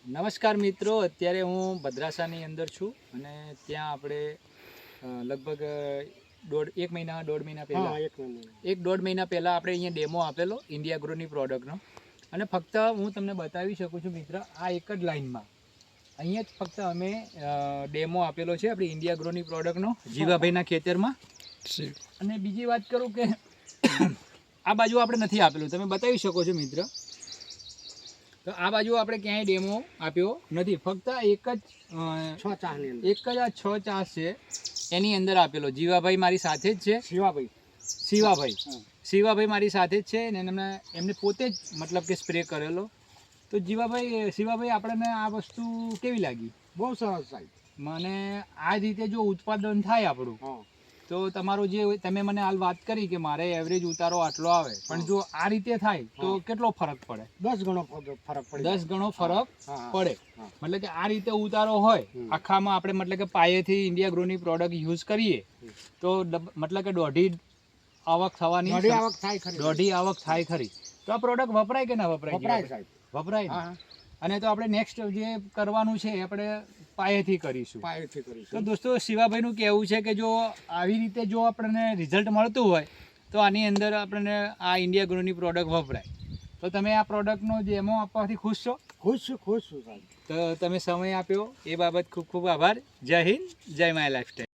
નમસ્કાર મિત્રો, અત્યારે હું ભદ્રાસાની અંદર છું અને ત્યાં આપણે લગભગ દોઢ મહિના પહેલાં દોઢ મહિના પહેલાં આપણે અહીંયા ડેમો આપેલો ઇન્ડિયા ગ્રોની પ્રોડક્ટનો. અને ફક્ત હું તમને બતાવી શકું છું મિત્ર, આ એક જ લાઇનમાં અહીંયા જ ફક્ત અમે ડેમો આપેલો છે આપણી ઇન્ડિયા ગ્રોની પ્રોડક્ટનો જીવાભાઈના ખેતરમાં. અને બીજી વાત કરું કે આ બાજુ આપણે નથી આપેલું, તમે બતાવી શકો છો મિત્ર. તો આ બાજુ આપણે ક્યાંય ડેમો આપ્યો નથી, ફક્ત એક જ આ 6 ચાસ છે એની અંદર આપેલો. જીવાભાઈ મારી સાથે જ છે, શિવાભાઈ મારી સાથે જ છે ને એમને પોતે જ મતલબ કે સ્પ્રે કરેલો. તો શિવાભાઈ આપણને આ વસ્તુ કેવી લાગી? બહુ સરસ સાહેબ. મને આ રીતે જો ઉત્પાદન થાય આપણું, તો તમારું જે તમે મને હાલ વાત કરી કે મારે એવરેજ ઉતારો આટલો આવે, પણ જો આ રીતે થાય તો કેટલો ફરક પડે? 10 ગણો ફરક પડે. 10 ગણો ફરક પડે. મતલબ કે આ રીતે ઉતારો હોય આખામાં, આપણે મતલબ કે પાયેથી ઇન્ડિયા ગ્રોની પ્રોડક્ટ યુઝ કરીએ તો મતલબ કે દોઢી આવક થાય ખરી. તો આ પ્રોડક્ટ વપરાય કે ના વપરાય? વપરાય. અને તો આપણે નેક્સ્ટ જે કરવાનું છે આપણે પાયેથી કરીશું. તો દોસ્તો, શિવાભાઈનું કહેવું છે કે જો આવી રીતે જો આપણને રિઝલ્ટ મળતું હોય તો આની અંદર આપણને આ ઇન્ડિયા ગ્રોની પ્રોડક્ટ વપરાય. તો તમે આ પ્રોડક્ટનો ડેમો આપવાથી ખુશ છો? ખુશ છું સાહેબ. તો તમે સમય આપ્યો એ બાબત ખૂબ ખૂબ આભાર. જય હિન્દ, જય માય લાઈફસ્ટાઈલ.